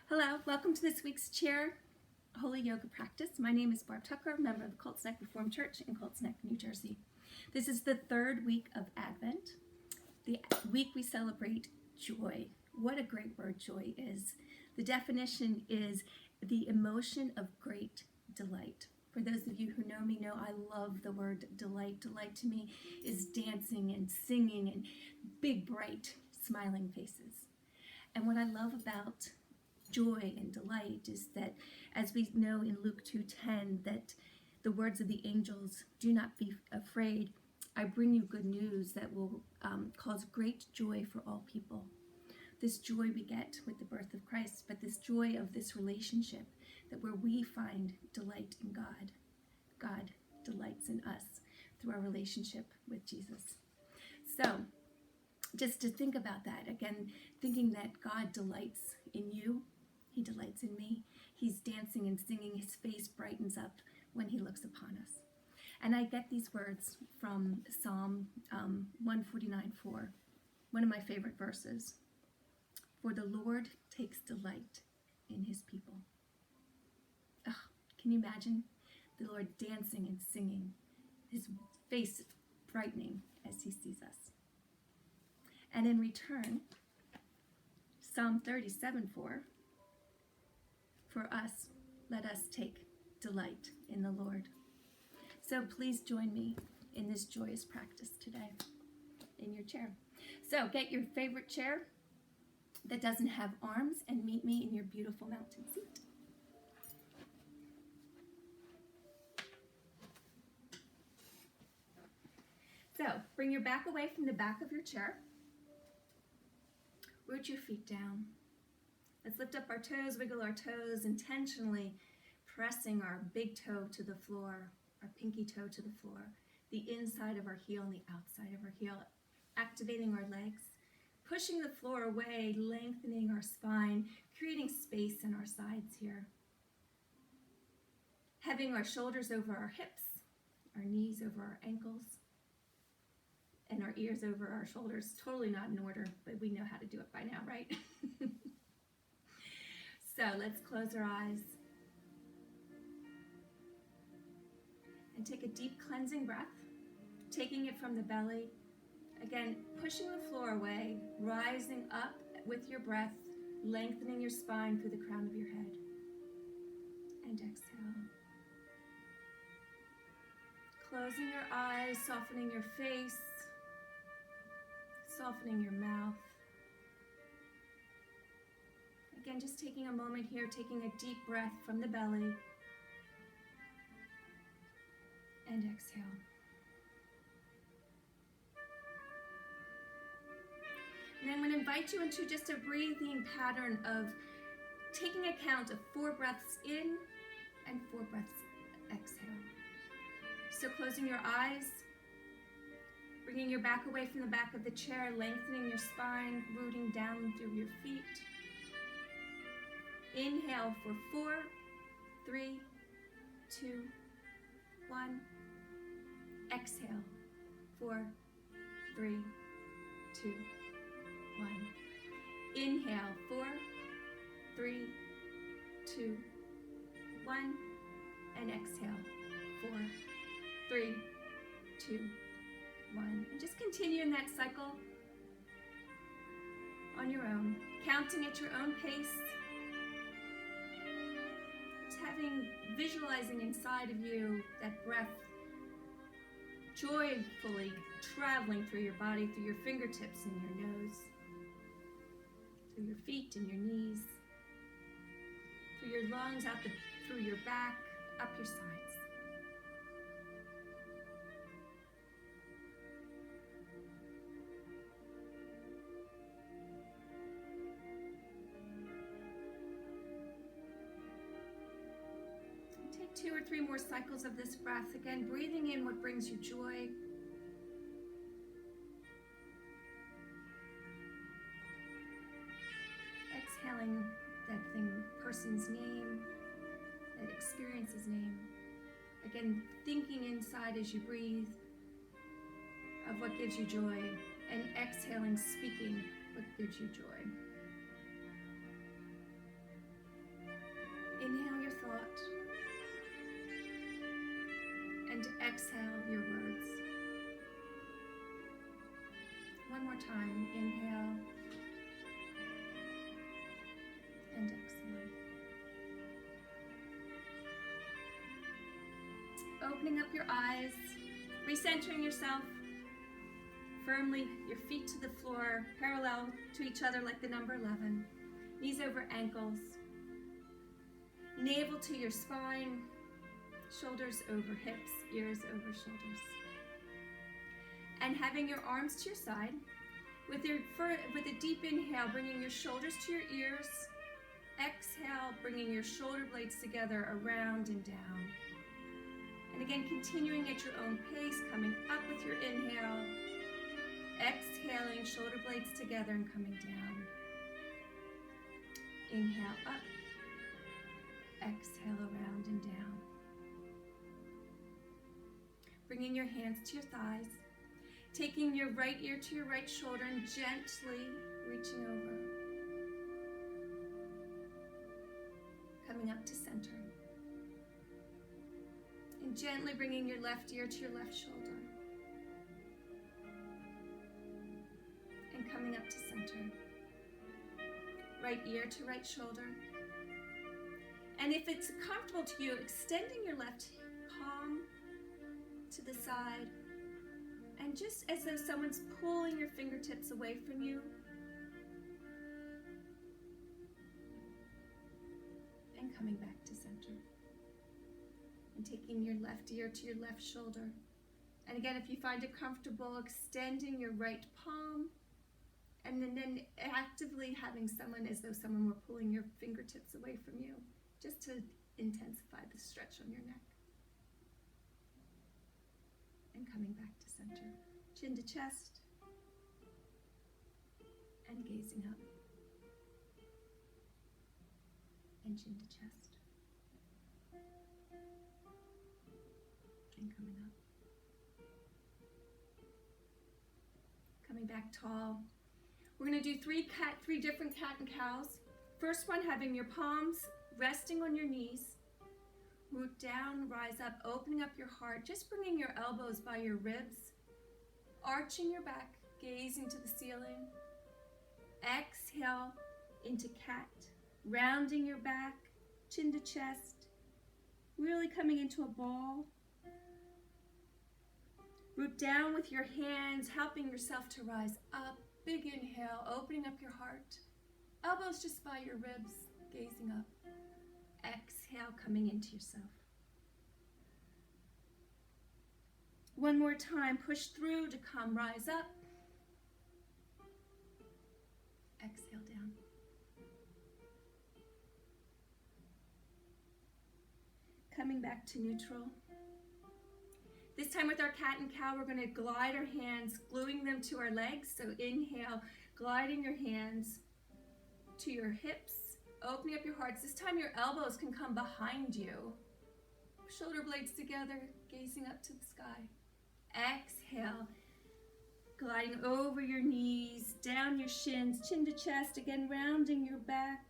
Hello, welcome to this week's Chair Holy Yoga practice. My name is Barb Tucker, member of the Colts Reformed Church in Colts Neck, New Jersey. This is the third week of Advent, the week we celebrate joy. What a great word joy is. The definition is the emotion of great delight. For those of you who know me know I love the word delight. Delight to me is dancing and singing and big, bright, smiling faces. And what I love about joy and delight is that, as we know in Luke 2:10, that the words of the angels, do not be afraid, I bring you good news that will cause great joy for all people. This joy we get with the birth of Christ, but this joy of this relationship, that where we find delight in God, God delights in us through our relationship with Jesus. So just to think about that, again, thinking that God delights in you, He delights in me. He's dancing and singing. His face brightens up when He looks upon us. And I get these words from Psalm 149:4, one of my favorite verses. For the Lord takes delight in His people. Oh, can you imagine the Lord dancing and singing, His face brightening as He sees us? And in return, Psalm 37:4, for us, let us take delight in the Lord. So please join me in this joyous practice today in your chair. So get your favorite chair that doesn't have arms and meet me in your beautiful mountain seat. So bring your back away from the back of your chair. Root your feet down. Let's lift up our toes, wiggle our toes, intentionally pressing our big toe to the floor, our pinky toe to the floor, the inside of our heel and the outside of our heel, activating our legs, pushing the floor away, lengthening our spine, creating space in our sides here. Having our shoulders over our hips, our knees over our ankles, and our ears over our shoulders. Totally not in order, but we know how to do it by now, right? So let's close our eyes and take a deep cleansing breath, taking it from the belly. Again, pushing the floor away, rising up with your breath, lengthening your spine through the crown of your head. And exhale. Closing your eyes, softening your face, softening your mouth. Again, just taking a moment here, taking a deep breath from the belly. And exhale. And I'm going to invite you into just a breathing pattern of taking account of 4 breaths in and 4 breaths exhale. So closing your eyes, bringing your back away from the back of the chair, lengthening your spine, rooting down through your feet. Inhale for 4, 3, 2, 1. Exhale, 4, 3, 2, 1. Inhale, 4, 3, 2, 1. And exhale, 4, 3, 2, 1. And just continue in that cycle on your own, counting at your own pace. Visualizing inside of you that breath joyfully traveling through your body, through your fingertips and your nose, through your feet and your knees, through your lungs, through your back, up your sides. Take 2 or 3 more cycles of this breath. Again, breathing in what brings you joy. Exhaling that person's name, that experience's name. Again, thinking inside as you breathe of what gives you joy, and exhaling, speaking what gives you joy. Inhale your thought and exhale your words. One more time. Inhale and exhale. Opening up your eyes, recentering yourself firmly, your feet to the floor, parallel to each other like the number 11. Knees over ankles, navel to your spine, shoulders over hips, ears over shoulders. And having your arms to your side, with a deep inhale, bringing your shoulders to your ears. Exhale, bringing your shoulder blades together around and down. And again, continuing at your own pace, coming up with your inhale. Exhaling, shoulder blades together and coming down. Inhale up. Exhale around and down. Bringing your hands to your thighs. Taking your right ear to your right shoulder and gently reaching over. Coming up to center. And gently bringing your left ear to your left shoulder. And coming up to center. Right ear to right shoulder. And if it's comfortable to you, extending your left palm to the side. And just as though someone's pulling your fingertips away from you. And coming back to center. And taking your left ear to your left shoulder. And again, if you find it comfortable, extending your right palm. And then actively having someone as though someone were pulling your fingertips away from you. Just to intensify the stretch on your neck. And coming back to center. Chin to chest. And gazing up. And chin to chest. And coming up. Coming back tall. We're going to do three different cat and cows. First one, having your palms resting on your knees. Root down, rise up, opening up your heart, just bringing your elbows by your ribs, arching your back, gazing to the ceiling. Exhale into cat, rounding your back, chin to chest, really coming into a ball. Root down with your hands, helping yourself to rise up. Big inhale, opening up your heart. Elbows just by your ribs, gazing up. Exhale, coming into yourself. One more time, push through to come, rise up. Exhale down. Coming back to neutral. This time with our cat and cow, we're going to glide our hands, gluing them to our legs. So inhale, gliding your hands to your hips, opening up your hearts. This time your elbows can come behind you. Shoulder blades together, gazing up to the sky. Exhale, gliding over your knees, down your shins, chin to chest. Again, rounding your back.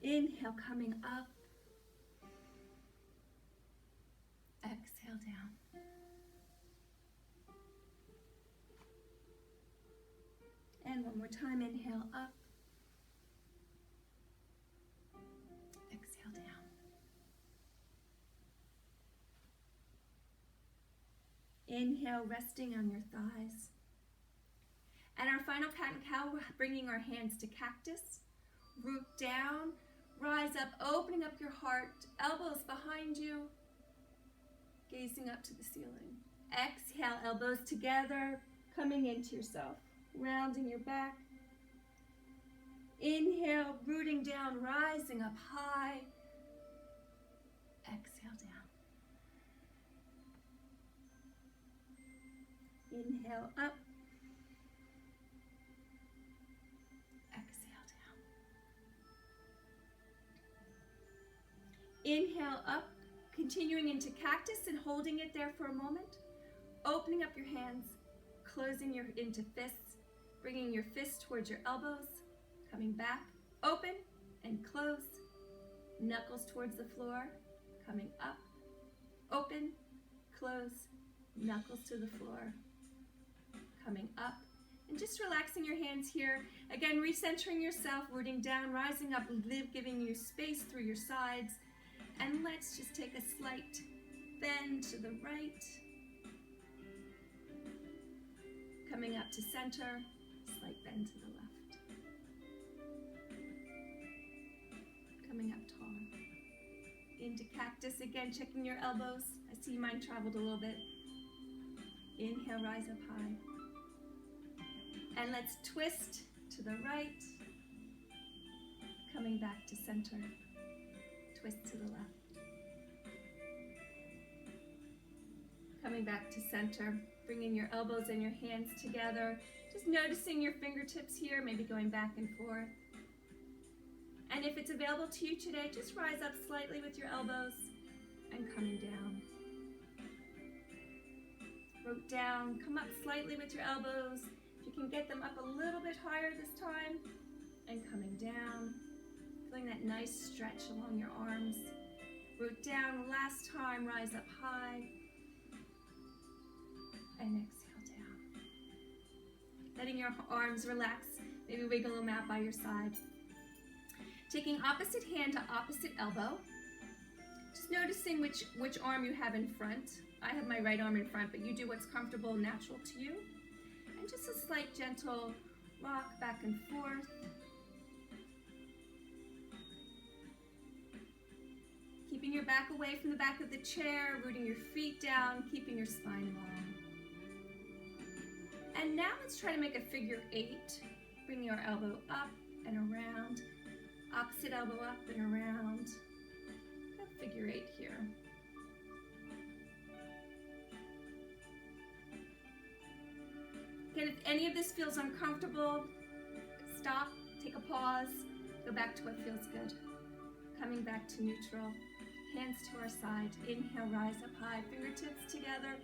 Inhale, coming up. Exhale down. And one more time, inhale up. Exhale down. Inhale, resting on your thighs. And our final cat and cow, we're bringing our hands to cactus. Root down, rise up, opening up your heart, elbows behind you. Gazing up to the ceiling. Exhale, elbows together, coming into yourself. Rounding your back. Inhale, rooting down, rising up high. Exhale down. Inhale up. Exhale down. Inhale up. Continuing into cactus and holding it there for a moment. Opening up your hands, closing into fists, bringing your fists towards your elbows, coming back, open and close. Knuckles towards the floor, coming up, open, close, knuckles to the floor, coming up, and just relaxing your hands here. Again, recentering yourself, rooting down, rising up, giving you space through your sides. And let's just take a slight bend to the right, coming up to center, slight bend to the left, coming up tall. Into cactus again, checking your elbows. I see mine traveled a little bit. Inhale, rise up high. And let's twist to the right, coming back to center. Twist to the left. Coming back to center, bringing your elbows and your hands together. Just noticing your fingertips here, maybe going back and forth. And if it's available to you today, just rise up slightly with your elbows and coming down. Root down, come up slightly with your elbows. If you can get them up a little bit higher this time, and coming down. Feeling that nice stretch along your arms. Root down, last time, rise up high. And exhale down. Letting your arms relax, maybe wiggle them out by your side. Taking opposite hand to opposite elbow. Just noticing which arm you have in front. I have my right arm in front, but you do what's comfortable and natural to you. And just a slight gentle rock back and forth. Keeping your back away from the back of the chair, rooting your feet down, keeping your spine long. And now let's try to make a figure 8. Bring your elbow up and around. Opposite elbow up and around. A figure 8 here. Again, if any of this feels uncomfortable, stop, take a pause, go back to what feels good. Coming back to neutral. Hands to our side. Inhale, rise up high, fingertips together.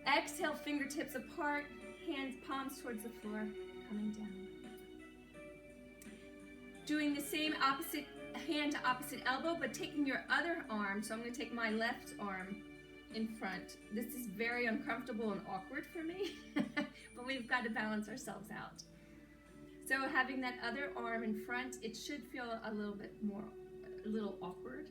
Exhale, fingertips apart, hands, palms towards the floor, coming down. Doing the same opposite hand to opposite elbow, but taking your other arm. So I'm going to take my left arm in front. This is very uncomfortable and awkward for me, but we've got to balance ourselves out. So having that other arm in front, it should feel a little awkward.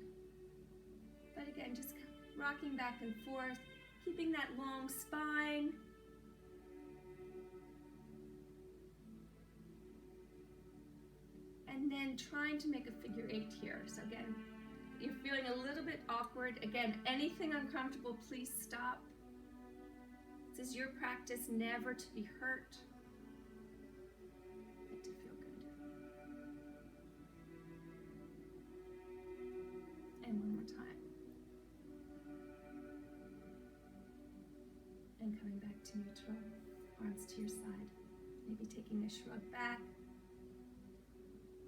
But again, just rocking back and forth, keeping that long spine. And then trying to make a figure 8 here. So again, you're feeling a little bit awkward. Again, anything uncomfortable, please stop. This is your practice, never to be hurt, but to feel good. And one more time. And coming back to neutral, arms to your side. Maybe taking a shrug back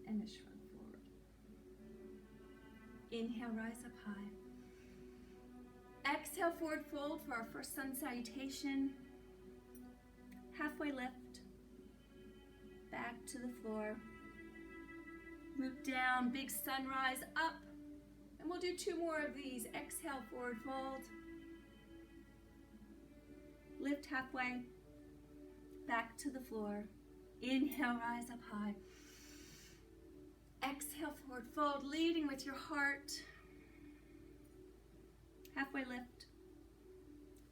and a shrug forward. Inhale, rise up high. Exhale, forward fold for our first sun salutation. Halfway lift. Back to the floor. Root down, big sunrise up. And we'll do 2 more of these. Exhale, forward fold. Lift halfway. Back to the floor. Inhale, rise up high. Exhale, forward fold, leading with your heart. Halfway lift.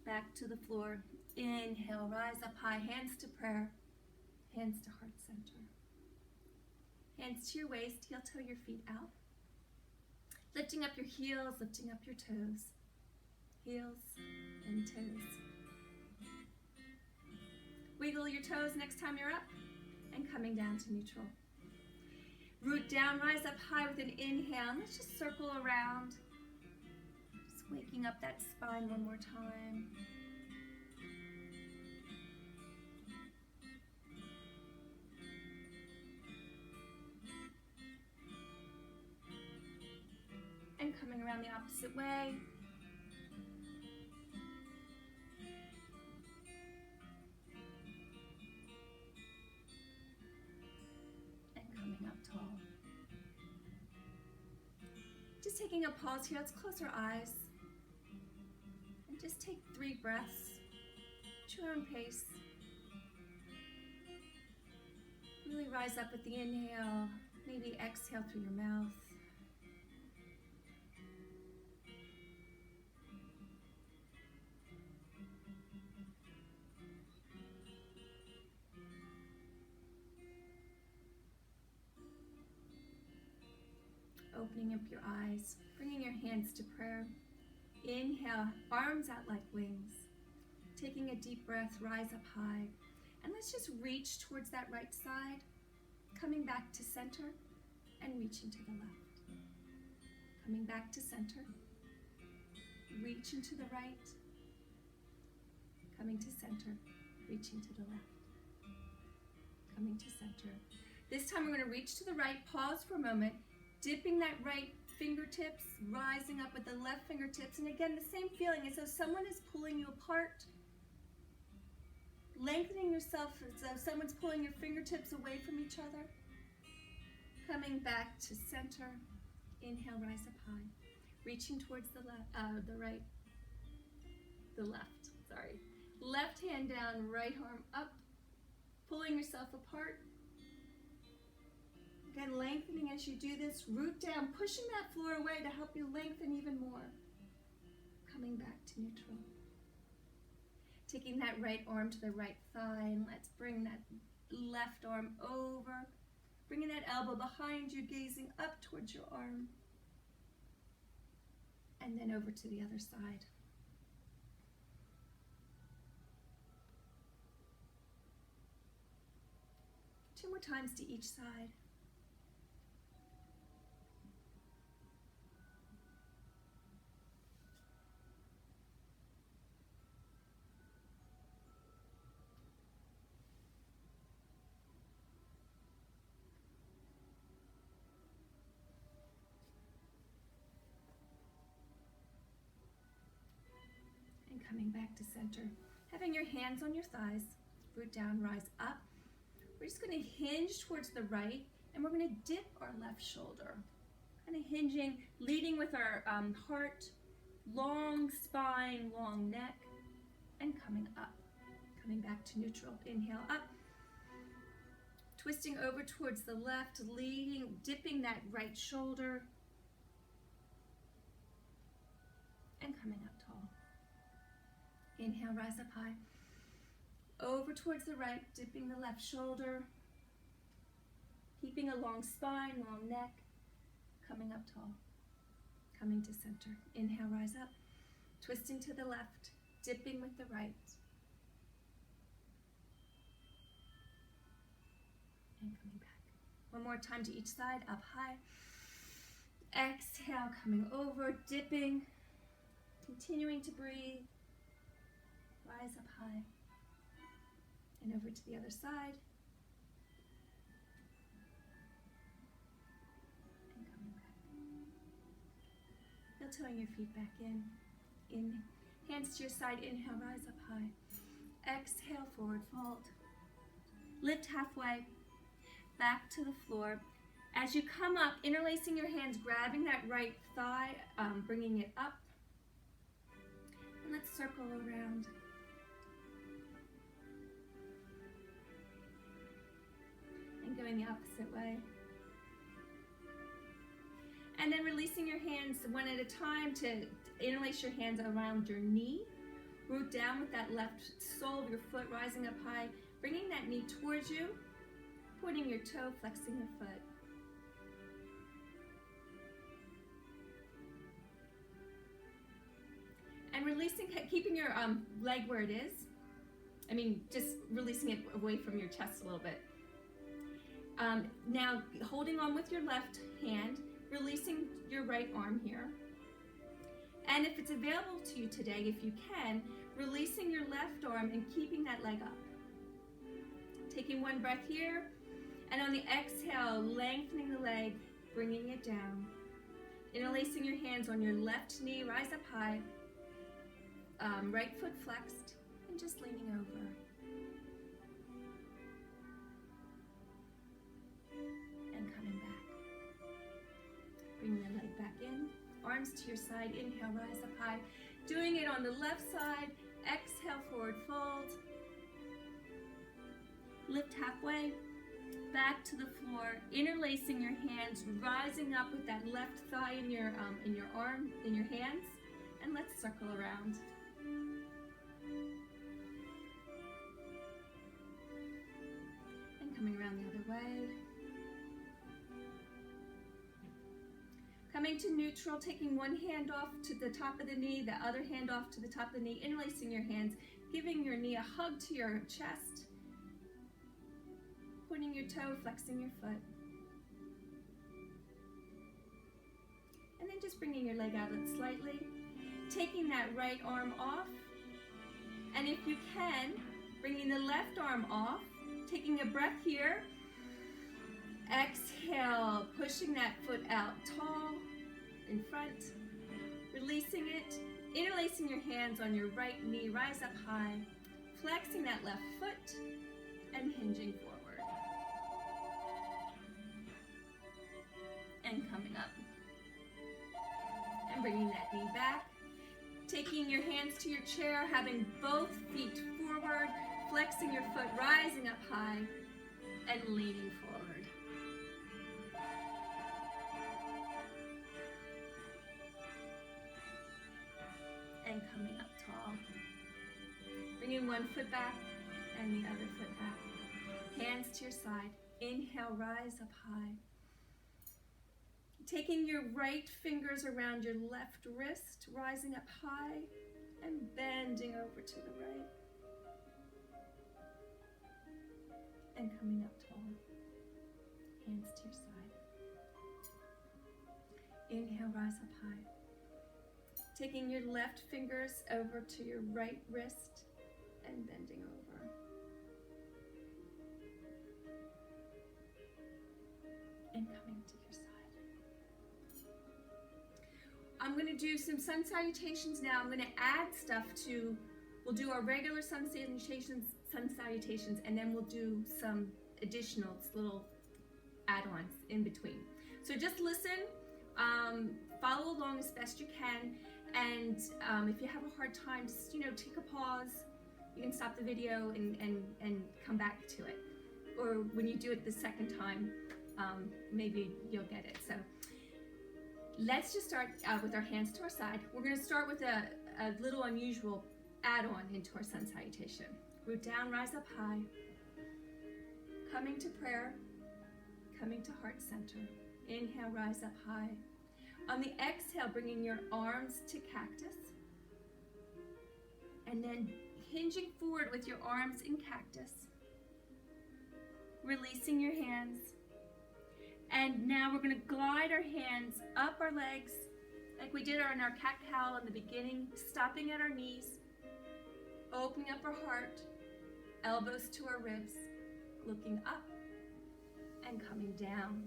Back to the floor. Inhale, rise up high. Hands to prayer. Hands to heart center. Hands to your waist. Heel toe your feet out. Lifting up your heels, lifting up your toes. Heels and toes. Wiggle your toes next time you're up. And coming down to neutral. Root down, rise up high with an inhale. And let's just circle around. Just waking up that spine one more time. And coming around the opposite way. Just taking a pause here. Let's close our eyes. And just take 3 breaths at your own pace. Really rise up with the inhale. Maybe exhale through your mouth. Opening up your eyes, bringing your hands to prayer. Inhale, arms out like wings. Taking a deep breath, rise up high. And let's just reach towards that right side, coming back to center and reaching to the left. Coming back to center, reaching to the right, coming to center, reaching to the left, coming to center. This time we're going to reach to the right, pause for a moment, dipping that right fingertips, rising up with the left fingertips. And again, the same feeling as though someone is pulling you apart. Lengthening yourself as though someone's pulling your fingertips away from each other. Coming back to center. Inhale, rise up high. Reaching towards the left, Left hand down, right arm up. Pulling yourself apart. Again, lengthening as you do this. Root down, pushing that floor away to help you lengthen even more. Coming back to neutral. Taking that right arm to the right thigh, and let's bring that left arm over. Bringing that elbow behind you, gazing up towards your arm. And then over to the other side. Two more times to each side. Coming back to center. Having your hands on your thighs, root down, rise up. We're just going to hinge towards the right, and we're going to dip our left shoulder. Kind of hinging, leading with our heart, long spine, long neck, and coming up. Coming back to neutral. Inhale up. Twisting over towards the left, leading, dipping that right shoulder, and coming up tall. Inhale, rise up high. Over towards the right, dipping the left shoulder. Keeping a long spine, long neck. Coming up tall. Coming to center. Inhale, rise up. Twisting to the left, dipping with the right. And coming back. One more time to each side, up high. Exhale, coming over, dipping. Continuing to breathe. Rise up high, and over to the other side, and coming back. Feel toeing your feet back in, hands to your side, inhale, rise up high, exhale, forward fold, lift halfway, back to the floor. As you come up, interlacing your hands, grabbing that right thigh, bringing it up, and let's circle around. And going the opposite way. And then releasing your hands one at a time to interlace your hands around your knee. Root down with that left sole of your foot, rising up high, bringing that knee towards you, pointing your toe, flexing your foot. And releasing, keeping your leg where it is. Just releasing it away from your chest a little bit. Now, holding on with your left hand, releasing your right arm here. And if it's available to you today, if you can, releasing your left arm and keeping that leg up. Taking one breath here, and on the exhale, lengthening the leg, bringing it down. Interlacing your hands on your left knee, rise up high, right foot flexed, and just leaning over. And coming back. Bring the leg back in, arms to your side. Inhale, rise up high. Doing it on the left side. Exhale, forward fold. Lift halfway, back to the floor, interlacing your hands, rising up with that left thigh in your arm, in your hands, and let's circle around. And coming around the other way. Coming to neutral, taking one hand off to the top of the knee, the other hand off to the top of the knee, interlacing your hands, giving your knee a hug to your chest, pointing your toe, flexing your foot. And then just bringing your leg out slightly, taking that right arm off, and if you can, bringing the left arm off, taking a breath here. Exhale, pushing that foot out tall in front, releasing it, interlacing your hands on your right knee, rise up high, flexing that left foot, and hinging forward. And coming up. And bringing that knee back, taking your hands to your chair, having both feet forward, flexing your foot, rising up high, and leaning forward. And coming up tall. Bringing one foot back and the other foot back. Hands to your side. Inhale, rise up high. Taking your right fingers around your left wrist, rising up high and bending over to the right. And coming up tall. Hands to your side. Inhale, rise up high. Taking your left fingers over to your right wrist and bending over. And coming to your side. I'm going to do some sun salutations now. I'm going to add stuff to, we'll do our regular sun salutations, and then we'll do some additional little add-ons in between. So just listen, follow along as best you can. And if you have a hard time, just, take a pause. You can stop the video and come back to it. Or when you do it the second time, maybe you'll get it. So let's just start with our hands to our side. We're going to start with a little unusual add-on into our sun salutation. Root down, rise up high. Coming to prayer, coming to heart center. Inhale, rise up high. On the exhale, bringing your arms to cactus. And then hinging forward with your arms in cactus. Releasing your hands. And now we're going to glide our hands up our legs like we did in our cat-cow in the beginning, stopping at our knees, opening up our heart, elbows to our ribs, looking up and coming down.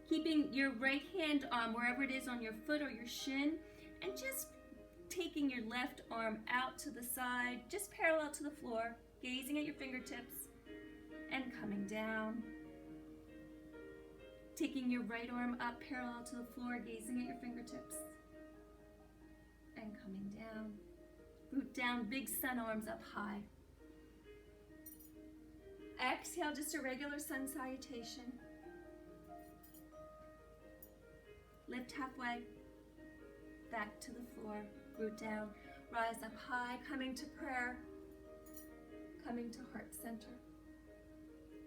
Keeping your right hand on wherever it is on your foot or your shin, and just taking your left arm out to the side, just parallel to the floor, gazing at your fingertips, and coming down. Taking your right arm up parallel to the floor, gazing at your fingertips, and coming down. Root down, big sun arms up high. Exhale, just a regular sun salutation. Lift halfway, back to the floor, root down, rise up high, coming to prayer, coming to heart center,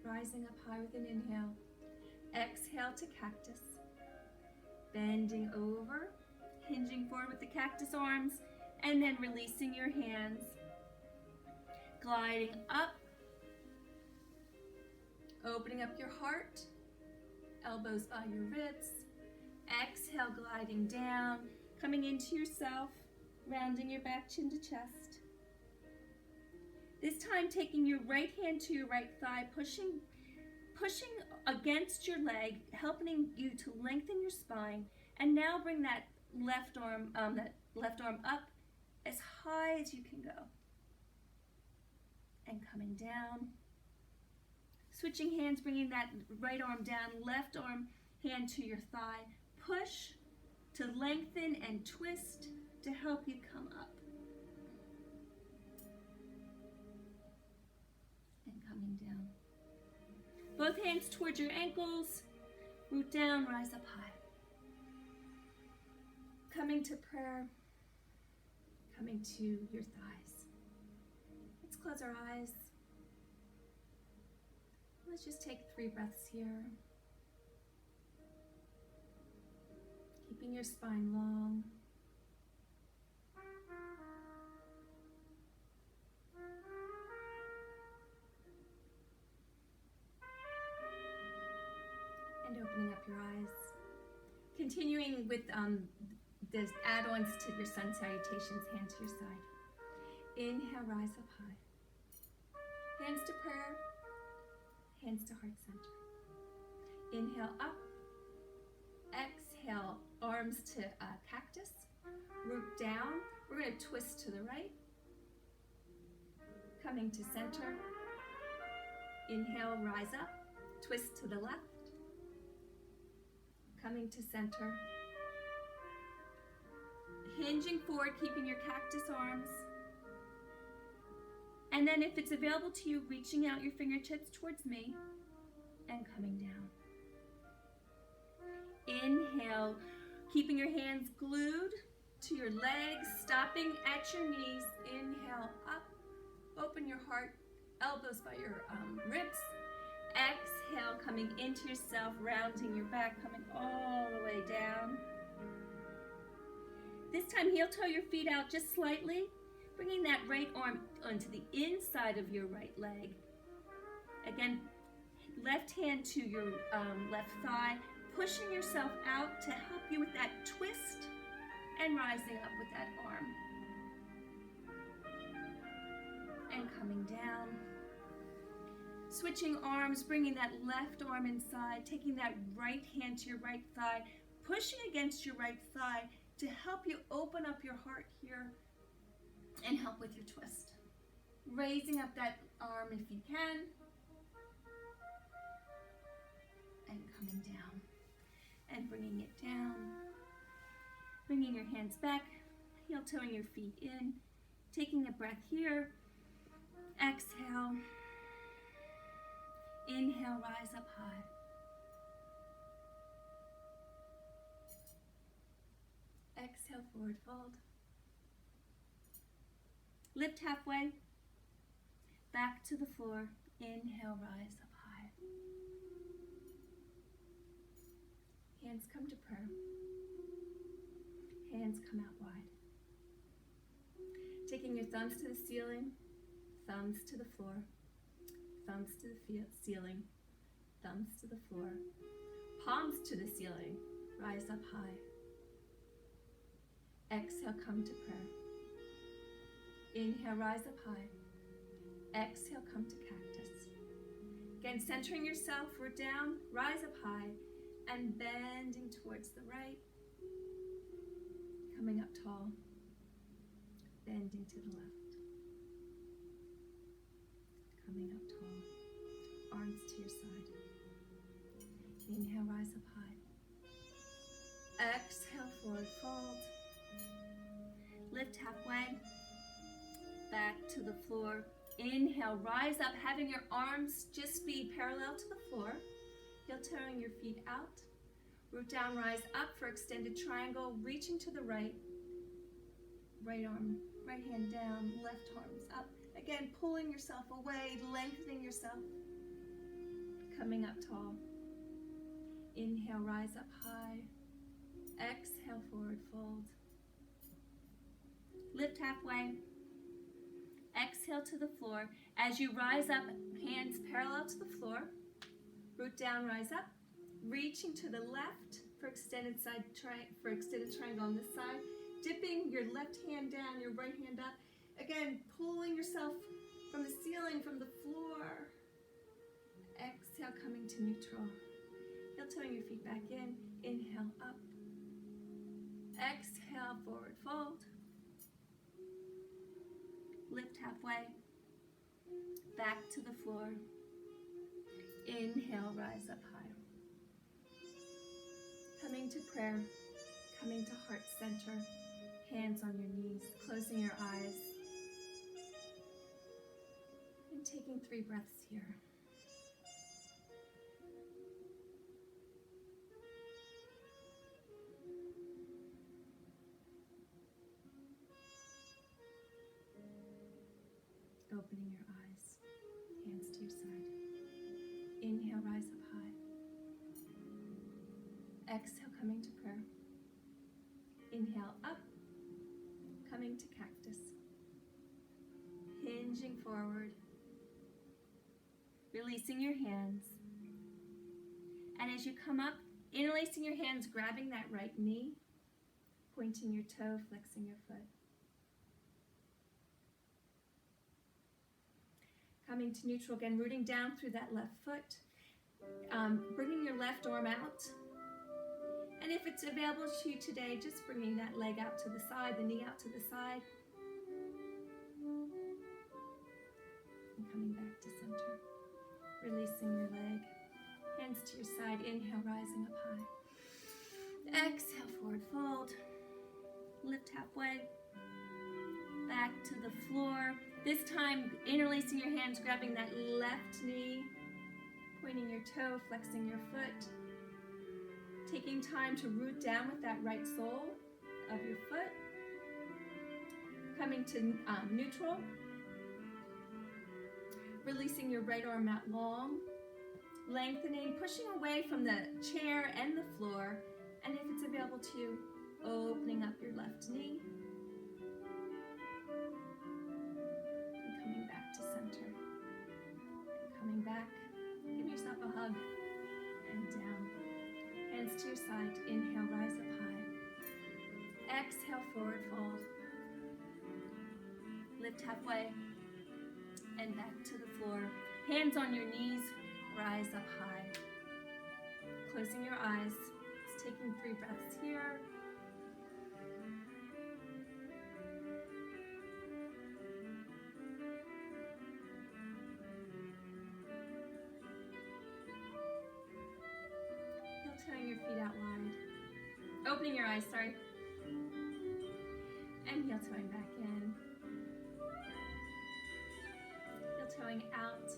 rising up high with an inhale. Exhale to cactus, bending over, hinging forward with the cactus arms, and then releasing your hands, gliding up, opening up your heart, elbows by your ribs. Exhale, gliding down, coming into yourself, rounding your back, chin to chest. This time, taking your right hand to your right thigh, pushing against your leg, helping you to lengthen your spine. And now bring that left arm up as high as you can go. And coming down. Switching hands, bringing that right arm down, left arm hand to your thigh. Push to lengthen and twist to help you come up. And coming down. Both hands towards your ankles. Root down, rise up high. Coming to prayer. Coming to your thighs. Let's close our eyes. Let's just take 3 breaths here. Keeping your spine long. And opening up your eyes. Continuing with the add-ons to your sun salutations, hand to your side. Inhale, rise up high. Hands to prayer. Hands to heart center. Inhale up. Exhale, arms to cactus. Root down. We're going to twist to the right. Coming to center. Inhale, rise up. Twist to the left. Coming to center. Hinging forward, keeping your cactus arms. And then if it's available to you, reaching out your fingertips towards me and coming down. Inhale, keeping your hands glued to your legs, stopping at your knees. Inhale, up. Open your heart, elbows by your ribs. Exhale, coming into yourself, rounding your back, coming all the way down. This time, heel toe your feet out just slightly, bringing that right arm onto the inside of your right leg. Again, left hand to your left thigh, pushing yourself out to help you with that twist and rising up with that arm. And coming down. Switching arms, bringing that left arm inside, taking that right hand to your right thigh, pushing against your right thigh to help you open up your heart here and help with your twist. Raising up that arm if you can. And coming down. And bringing it down. Bringing your hands back, heel toeing your feet in. Taking a breath here. Exhale. Inhale, rise up high. Exhale, forward fold. Lift halfway. Back to the floor. Inhale, rise up high. Hands come to prayer. Hands come out wide. Taking your thumbs to the ceiling, thumbs to the floor. Thumbs to the ceiling, thumbs to the floor, palms to the ceiling, rise up high. Exhale, come to prayer. Inhale, rise up high. Exhale, come to cactus. Again, centering yourself, root down, rise up high, and bending towards the right. Coming up tall, bending to the left. Coming up tall, arms to your side. Inhale, rise up high. Exhale, forward fold. Lift halfway, back to the floor. Inhale, rise up, having your arms just be parallel to the floor. Heel toeing your feet out. Root down, rise up for extended triangle, reaching to the right. Right arm, right hand down, left arm's up. Again, pulling yourself away, lengthening yourself. Coming up tall. Inhale, rise up high. Exhale, forward fold. Lift halfway. Exhale to the floor. As you rise up, hands parallel to the floor. Root down, rise up. Reaching to the left for extended triangle on this side. Dipping your left hand down, your right hand up. Again, pulling yourself from the ceiling, from the floor. Exhale, coming to neutral. Heel toeing your feet back in. Inhale, up. Exhale, forward fold. Lift halfway. Back to the floor. Inhale, rise up high. coming to prayer, coming to heart center, hands on your knees, closing your eyes, and taking 3 breaths here. Opening your eyes, hands to your side. Inhale, rise up high. Exhale, coming to prayer. Inhale, up, coming to cactus. Hinging forward, releasing your hands. And as you come up, interlacing your hands, grabbing that right knee, pointing your toe, flexing your foot. Coming to neutral again, rooting down through that left foot, bringing your left arm out. And if it's available to you today, just bringing that leg out to the side, the knee out to the side. And coming back to center. Releasing your leg. Hands to your side. Inhale, rising up high. Exhale, forward fold. Lift halfway. Back to the floor. This time, interlacing your hands, grabbing that left knee, pointing your toe, flexing your foot. Taking time to root down with that right sole of your foot. Coming to neutral. Releasing your right arm out long. Lengthening, pushing away from the chair and the floor. And if it's available to you, opening up your left knee. And coming back to center. And coming back. Give yourself a hug. And down. Hands to your side. Inhale, rise up high. Exhale, forward fold. Lift halfway. And back to the floor. Hands on your knees. Rise up high. Closing your eyes. Just taking 3 breaths here. Heel-toeing your feet out wide. Opening your eyes, sorry. And heel-toeing back in. Heel-toeing out.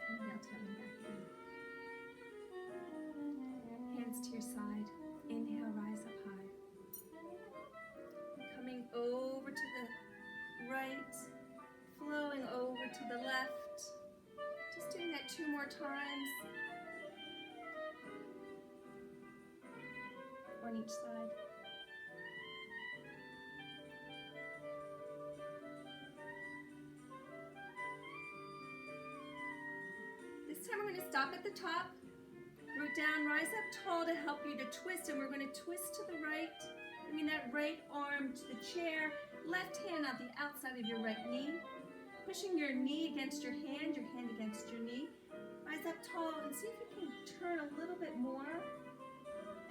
And heel-toeing back in. Hands to your side. Inhale, rise up high. Coming over to the right. Flowing over to the left. Just doing that 2 more times. On each side. This time we're going to stop at the top, root down, rise up tall to help you to twist, and we're going to twist to the right, bringing that right arm to the chair, left hand on the outside of your right knee, pushing your knee against your hand against your knee, rise up tall, and see if you can turn a little bit more,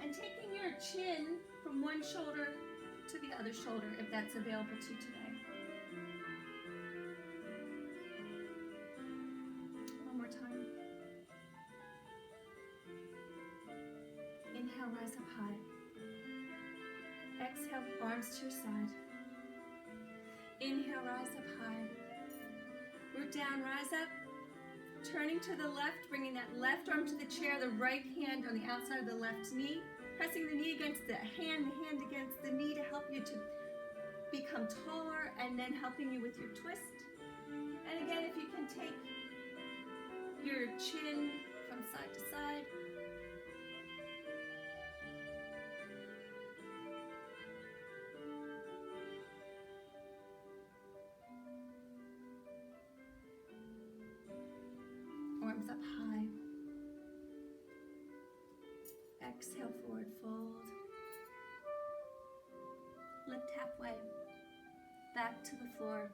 and taking your chin from one shoulder to the other shoulder, if that's available to you today. One more time. Inhale, rise up high. Exhale, arms to your side. Inhale, rise up high. Root down, rise up. Turning to the left, bringing that left arm to the chair, the right hand on the outside of the left knee. Pressing the knee against the hand against the knee to help you to become taller, and then helping you with your twist. And again, if you can take your chin from side to side. Arms up high. Exhale, forward fold. Lift halfway. Back to the floor.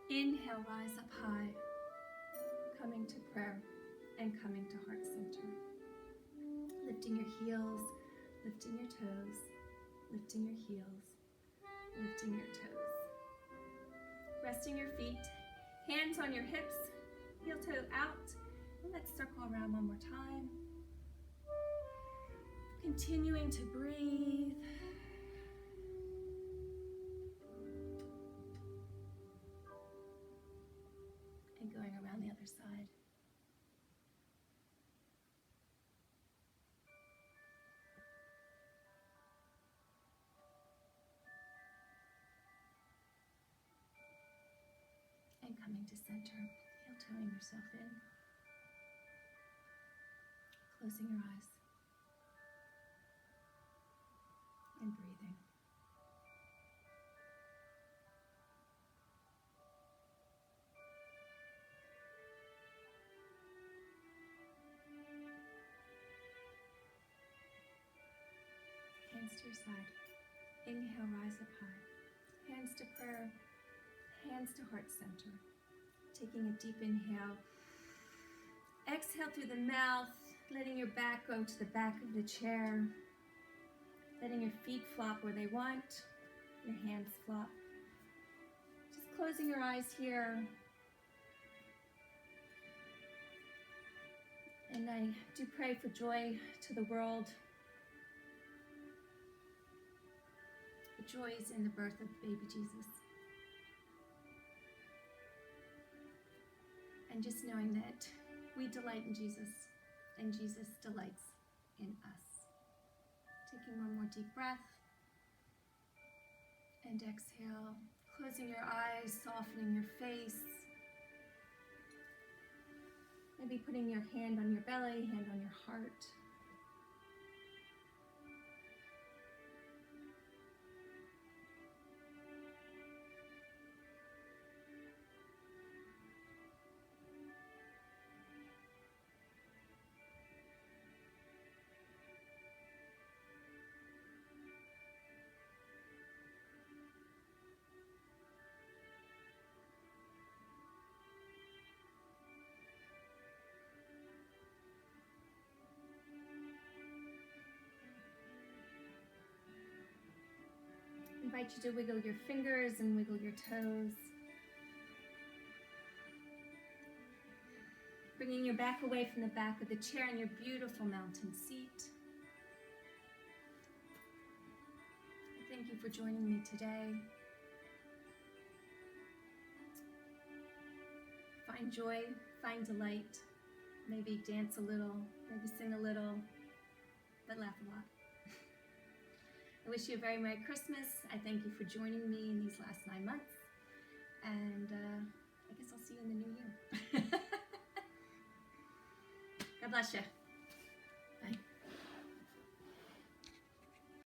Inhale, rise up high. Coming to prayer and coming to heart center. Lifting your heels, lifting your toes, lifting your heels, lifting your toes. Resting your feet, hands on your hips, heel toe out. And let's circle around one more time. Continuing to breathe. And going around the other side. And coming to center, heel-toeing yourself in. Closing your eyes. And breathing. Hands to your side. Inhale, rise up high. Hands to prayer. Hands to heart center. Taking a deep inhale. Exhale through the mouth, letting your back go to the back of the chair. Letting your feet flop where they want. Your hands flop. Just closing your eyes here. And I do pray for joy to the world. The joy is in the birth of baby Jesus. And just knowing that we delight in Jesus and Jesus delights in us. Taking one more deep breath. And exhale, closing your eyes, softening your face. Maybe putting your hand on your belly, hand on your heart. I invite you to wiggle your fingers and wiggle your toes. Bringing your back away from the back of the chair in your beautiful mountain seat. Thank you for joining me today. Find joy, find delight. Maybe dance a little, maybe sing a little, but laugh a lot. I wish you a very Merry Christmas. I thank you for joining me in these last 9 months. And I guess I'll see you in the new year. God bless you.